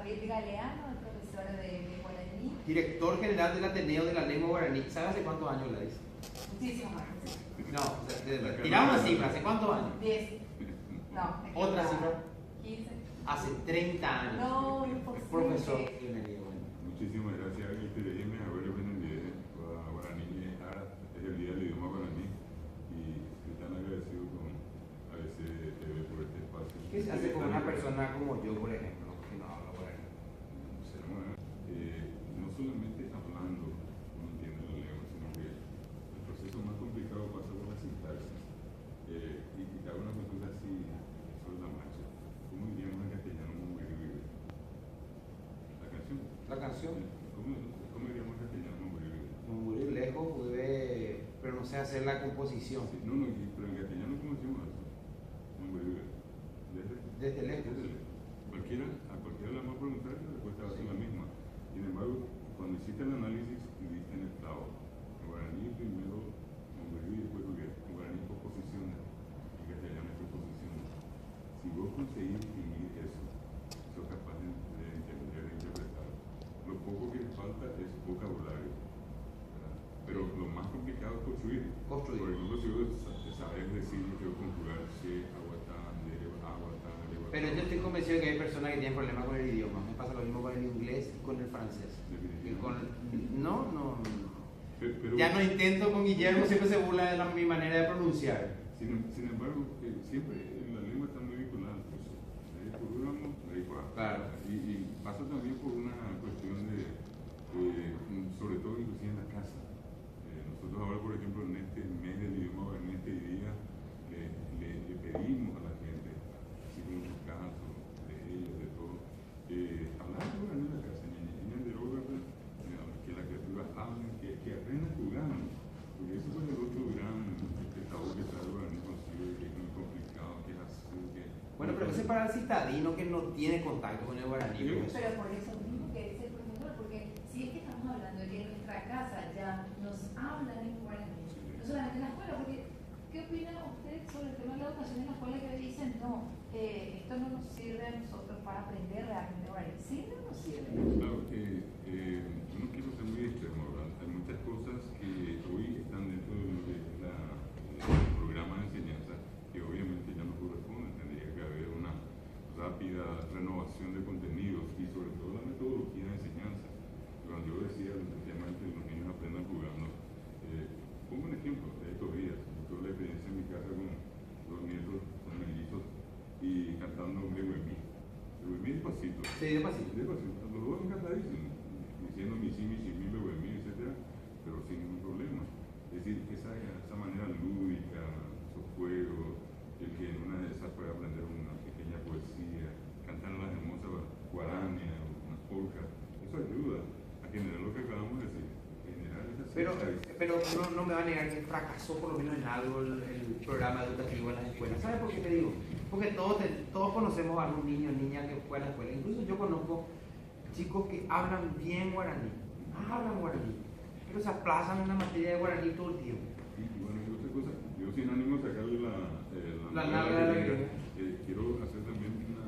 Gabriel Galeano, el profesor de guaraní. Director general del Ateneo de la Lengua Guaraní. ¿Sabe hace cuántos años la dice? Muchísimos años. No, o sea, tiramos una cifra, ¿hace cuántos años? 10. No. ¿Otra cifra? 15. Hace 30 años. No, imposible. Profesor, bienvenido. Muchísimas gracias. Queremos haber aprendido guaraní. Es el día del idioma guaraní y estoy tan agradecido con ABC TV por este espacio. ¿Qué se hace con una persona como yo, por ejemplo, que no habla guaraní? No solamente hablando uno entiende la lengua, sino que el proceso más complicado pasa por la sintaxis. Y te hago una pregunta así sobre la marcha. ¿Cómo diríamos en castellano morir vive? La canción. La canción. ¿Cómo diríamos en castellano morir vive? Como morir lejos, pero no sé hacer la composición. Sí, no, pero en castellano ¿cómo decimos eso? Morir vive. Desde lejos. A cualquiera le vamos a preguntar y la respuesta va a ser la misma. Sin embargo, cuando hiciste el análisis, diste en el clavo. En guaraní primero morir y después vivir. En guaraní proposiciones. En castellano proposiciones. Si vos conseguís distinguir eso, sos capaz de entender e interpretar. Lo poco que falta es vocabulario, ¿verdad? Pero lo más complicado es construir. Por ejemplo, si vos sabés decir lo que vos conjugar, si aguatán, aguatán, pero yo estoy convencido de que hay personas que tienen problemas con el idioma. Me pasa lo mismo con el inglés y con el francés. Pero ya no intento con Guillermo, siempre se burla de mi manera de pronunciar. Sin embargo, siempre la lengua está muy vinculada al proceso. Claro. Y pasa también por una cuestión de, sobre todo inclusive en la casa. Nosotros ahora, por ejemplo, en este mes del idioma, en este día, le pedimos a la gente, así como en los casos de ellos, de todo, hablar de guaraní en la casa, niñas de droga, que las criaturas hablen, que aprendan jugando, porque eso es el otro gran tabú que trae el guaraní consigo, que es muy complicado, que es así, que... Bueno, pero ese para el citadino que no tiene contacto con el guaraní. Pero por eso mismo que dice el profesor, porque si es que estamos hablando de que en nuestra casa ya nos hablan en guaraní, no solamente en la escuela, porque ¿qué opina usted sobre el tema de la educación en la escuela que dicen, no, esto no nos sirve a nosotros para aprender realmente guaraní? ¿Sirve o no sirve? Claro, yo no quiero ser muy extremo, ¿verdad? Hay muchas cosas que hoy están dentro de lo que es el programa de enseñanza que obviamente ya no corresponden. Tendría que haber una rápida renovación de contenidos y sobre todo la metodología de enseñanza. Cuando yo decía el tema de que los niños aprendan jugando, pongo un ejemplo de estos días. Yo tuve la experiencia en mi casa con dos nietos, con mellizos, y cantando Mehuemí. Mehuemí despacito. Sí, despacito. Despacito. Los dos encantadísimos, diciendo mi sí, Mehuemí, etc., pero sin ningún problema. Es decir, esa manera lúdica, esos juegos, el que en una de esas puede aprender una pequeña poesía, cantar las hermosas guarañas, unas polcas, eso ayuda a generar lo que acabamos de decir. Pero no me va a negar que fracasó por lo menos en algo el programa educativo en las escuelas. ¿Sabes por qué te digo? Porque todos conocemos a algún niño o niña que fue a la escuela. Incluso yo conozco chicos que hablan bien guaraní, pero se aplazan en la materia de guaraní todo el tiempo. Y bueno, y otra cosa, yo sin ánimo de sacarle la nalga de la quiero hacer también una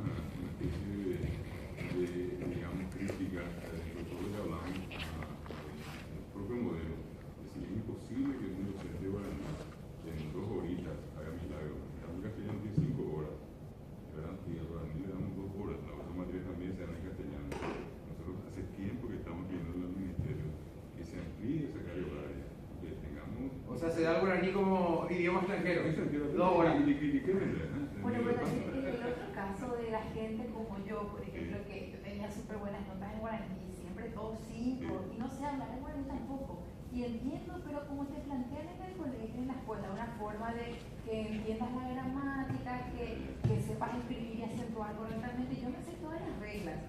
especie de digamos, crítica, sobre todo que hablamos al propio modelo. Es decir, es imposible que un docente guaraní en 2 horitas haga milagro. En castellano tiene 5 horas, ¿verdad? Y al guaraní le damos 2 horas, la otra materia también se dan en castellano. Nosotros hace tiempo que estamos pidiendo al ministerio que se amplíe esa carga horaria, que tengamos... O sea, se da el guaraní como idioma extranjero. 2 horas. Bueno, pero en el otro caso de la gente como yo, por ejemplo, que yo tenía súper buenas notas en guaraní, siempre 2, 5, y no sé hablar en guaraní tampoco. Y entiendo, pero como te plantean en el colegio, en la escuela, una forma de que entiendas la gramática, que sepas escribir y acentuar correctamente. Yo me sé todas las reglas,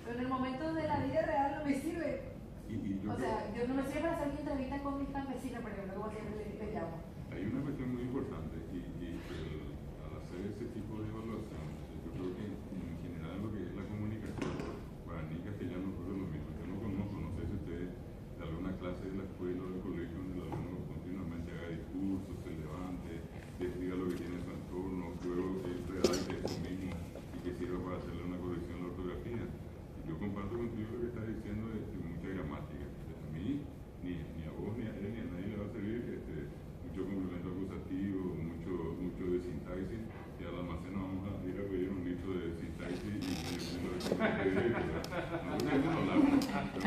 pero en el momento de la vida real no me sirve. O sea, yo no me sirve para hacer mi entrevista con mis campesinos, por ejemplo, como siempre le llamo. Hay una cuestión muy importante y al hacer ese tipo de evaluación, yo creo que en general lo que es la comunicación, guaraní y castellano ocurre lo mismo. Yo no conozco, no sé si ustedes de alguna clase de la escuela o del colegio donde el alumno continuamente haga discursos, se levante, describa lo que tiene en su entorno, luego que él redacte eso mismo y que sirva para hacerle una corrección de la ortografía. Yo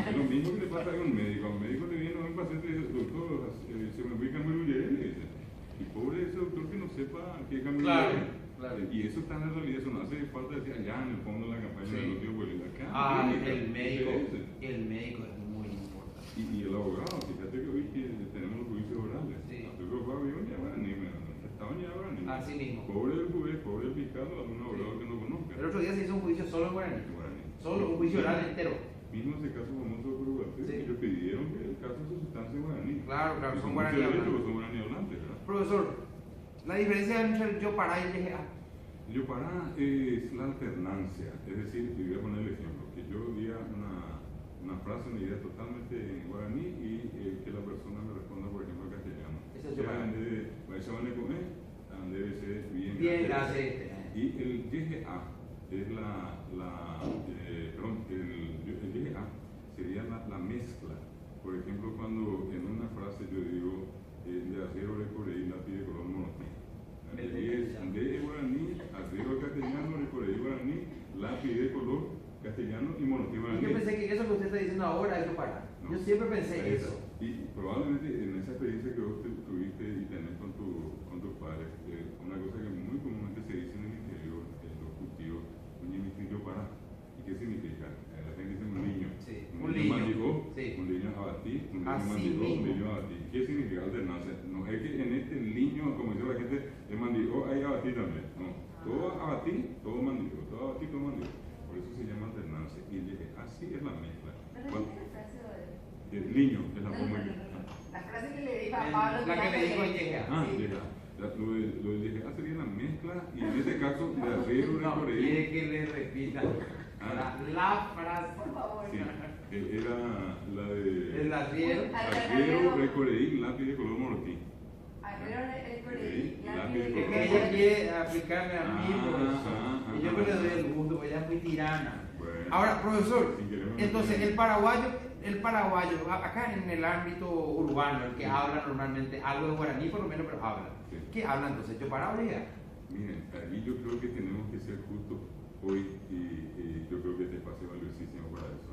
Es lo mismo que le pasa a un médico. A un médico le viene a un paciente y dice, doctor, se me ubica muy le dice. Y pobre ese doctor que no sepa qué cambio. Claro. Y eso está en la realidad, eso no hace falta decir allá en el fondo de la campaña de los tíos abuelos. Acá, el médico es muy importante. Y el abogado, fíjate que hoy que tenemos los juicios orales. Sí. Nosotros vivimos ya guaraní, estaban ya guaraní. Así mismo. Pobre del juez, pobre del fiscal, algún abogado que no conozca. El otro día se hizo un juicio solo en guaraní. Guaraní. Solo un juicio oral entero. Mismo ese caso famoso de Uruguay, Sí. ellos pidieron que el caso se sustancia en guaraní. Claro, Y son muchos guaraní derechos, hablantes. son guaraní hablantes, ¿verdad? Profesor, la diferencia entre el yo para y el YGA. Yo para es la alternancia, es decir, te voy a poner el ejemplo, que yo diga una frase, una idea totalmente en guaraní y que la persona me responda, por ejemplo, en castellano. Ese es yo para. Eso van a comer, debe ser bien. Bien, gracias. Y el YGA es perdón, el YGA sería la mezcla. Por ejemplo, cuando en una frase yo digo, de acero de Coreí, lápiz de color monotí. De guaraní, acero castellano, de Coreí guaraní, lápiz de color castellano y monotí guaraní. Yo pensé que eso que usted está diciendo ahora es yo para. No. Yo siempre pensé eso. Y probablemente en esa experiencia que vos tuviste y tenés con tus padres, una cosa que muy comúnmente se dice en el interior, en los cultivos, un yo para. ¿Y qué significa? La gente dice un niño. Sí. Un niño mandicó, Sí. un niño abatí, un niño Así mandicó, un mismo. niño abatí. ¿Qué significa alternancia? No es que en este niño, como dice la gente, el mandicó, hay abatí también. No. Todo abatí, todo mandicó. Todo abatí, todo mandicó. Por eso se llama alternancia. Y así es la mezcla. El niño es la forma que. La frase que le dijo a Pablo. La que le dijo en YGA. Llega. Lo de YGA sería la mezcla y en este caso de arreglo de No, Coreí. quiere que le repita la frase. Por favor. Sí, era la de. El arriero. Arreglo de Coreí, lápiz de color monotí. Arreglo de Coreí, lápiz de Es color que ella quiere aplicarme a mí, profesor. Y yo que le doy el gusto, porque ella es muy tirana. Bueno. Ahora, profesor, Si queremos entonces meter- el paraguayo, acá en el ámbito urbano, el que habla normalmente algo de guaraní, por lo menos, pero habla. Sí. ¿Qué habla entonces? ¿Yo para o YGA? Miren, ahí yo creo que tenemos que ser justos hoy y yo creo que este espacio es valiosísimo para eso.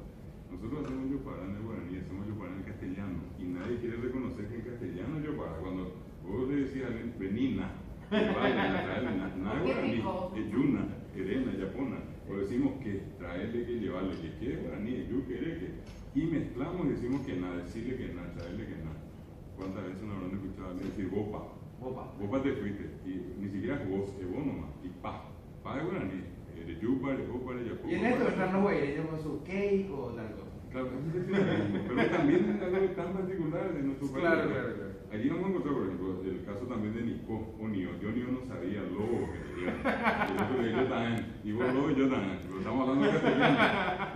Nosotros hacemos yopara en el guaraní, hacemos yopara en el castellano y nadie quiere reconocer que en castellano es yopara. Cuando vos le decís a alguien, venina, nada Qué guaraní, rico. es yuna, erena, yapona. O decimos que traerle, que llevarle, que quiere guaraní, yu, quiere que. Y mezclamos y decimos que nada, decirle que nada, traerle que nada. ¿Cuántas veces no habrán escuchado a alguien decir bopa? Bopa. Bopa te fuiste, y ni siquiera vos, es vos nomás, y pa de guaraní, de yupa, de bopa, de yapo. Y en esto están los guaireños con su cake o tal cosa. Claro, eso es lo mismo, pero también es algo tan particular de nuestro país. Claro, claro, claro. Allí vamos a encontrar, por ejemplo, el caso también de Nico o Nio. Yo Nio no sabía lobo que tenía. Y el otro le dijo, yo también. Y vos lobo y yo también. Pero estamos hablando de castellano.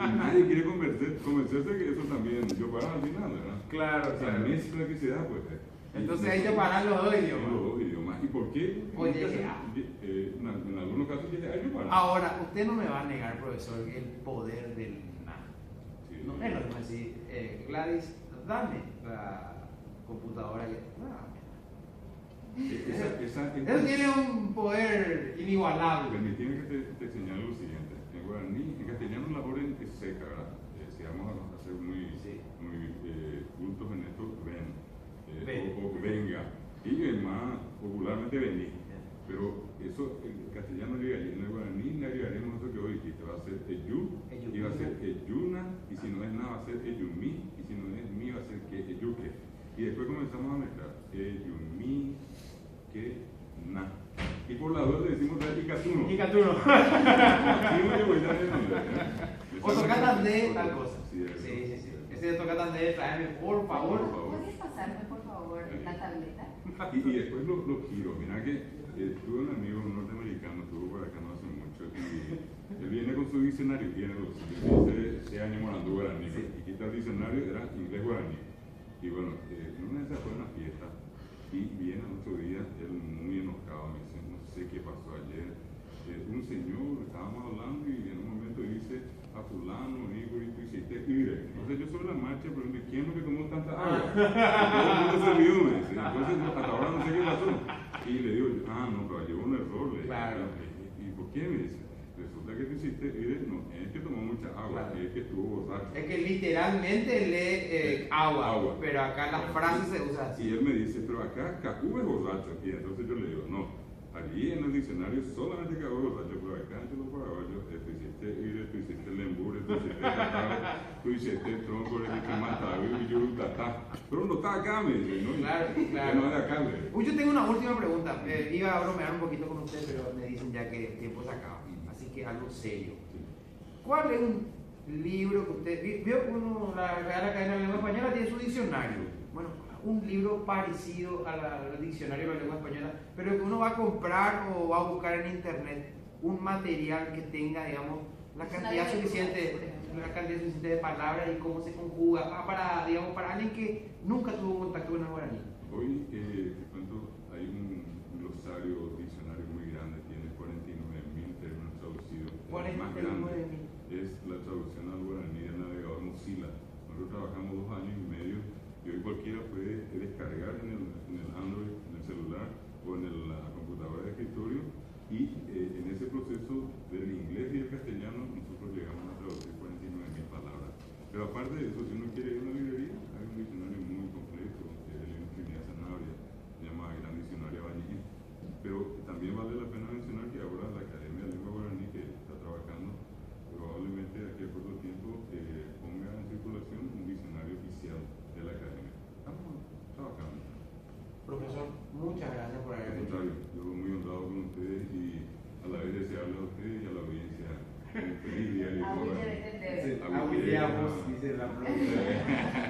Y nadie quiere convencerse que eso también yo para al final, ¿verdad? Claro, O sea, mezcla que se da, pues. Entonces hay que parar los dos idiomas. Los dos idiomas. ¿Y por qué? Oye, En algunos casos hay que parar. Ahora, usted no me va a negar, profesor, el poder del nada. Sí. No es lo mismo decir, Gladys, dame la computadora que. Eso tiene un poder inigualable. Permíteme que te señale lo siguiente. En guaraní, en castellano la orden es seca, ¿verdad? Si vamos a ser muy cultos en esto, ven. O venga. Y es más popularmente vení. Pero eso en castellano llegaría, en el guaraní le agregaremos eso que hoy dijiste, va a ser eyu, y va a ser eyuna, y si no es nada va a ser eyumi, y si no es mi va a ser que eyuque. Y después comenzamos a mezclar eyumi, que na. Y por la duda le decimos icatuno. Icatuno. O tocatan de tal cosa. Sí, Ese de tocatan de tráeme, por favor. ¿Puedes pasarme, por favor, la tableta? Y después los giros. Mira que tuve un amigo norteamericano, estuvo por acá no hace mucho, y él viene con su diccionario, tiene los 16 años morando guaraní, y quita el diccionario, era inglés guaraní. Y bueno, una de esas fue una fiesta, y viene al otro día, él muy enojado, me dice, no sé qué pasó ayer. Un señor, estábamos hablando y en un momento dice a fulano, Igor, y tú hiciste ire. Entonces yo sobre la marcha pregunté, ¿quién es lo que tomó tanta agua? Todo el mundo se rió, me dice. Entonces hasta ahora no sé qué pasó. Y le digo, no, pero llevó un error. Claro. ¿Y por qué? Me dice, resulta que te hiciste, no es que tomó mucha agua, Claro. es que estuvo borracho. Es que literalmente lee agua, pero acá la frase se usa así. Y él me dice, pero acá Cacú es borracho. Y entonces yo le digo, no, allí en el diccionario solamente Cacú es borracho, pero acá en los paraguayos, tú hiciste ire, tú hiciste lembure, tú hiciste catado, tú hiciste tronco, tú hiciste matado, y yo tatá. Pero no está acá, me dice, ¿no? Claro, Ya no es de acá, le digo. Uy, yo tengo una última pregunta. Iba a bromear un poquito con usted, pero me dicen ya que el tiempo se acaba. Así que algo serio. ¿Cuál es un libro que usted vio? La Real Academia de la Lengua Española tiene su diccionario. Bueno, un libro parecido al diccionario de la lengua española, pero que uno va a comprar o va a buscar en internet un material que tenga, digamos, la cantidad suficiente de palabras y cómo se conjuga para, digamos, para alguien que nunca tuvo contacto con el guaraní. Hoy, te cuento, hay un glosario, diccionario muy grande, tiene 49.000 términos traducidos. El más grande es la traducción al guaraní del navegador Mozilla. Nosotros trabajamos 2 años y medio y hoy cualquiera puede descargar en el Android, en el celular o en la computadora de escritorio y en ese proceso del inglés y el castellano nosotros llegamos a traducir 49.000 palabras. Pero aparte de eso, si uno quiere ir a una librería, hay un diccionario muy completo, que es el de Trinidad Sanabria, se llama Gran Diccionario Bañé. Pero también vale la pena mencionar que ahora la Academia de Lengua Guaraní, que está trabajando, probablemente de aquí a corto tiempo ponga en circulación un diccionario oficial de la Academia. Estamos trabajando. Profesor, muchas gracias por haber Al venido. contrario, yo muy honrado con ustedes y a la vez desearle a ustedes y a la audiencia un feliz día de Ah, Lengua muy Guaraní. debe entender. Dice la profesora.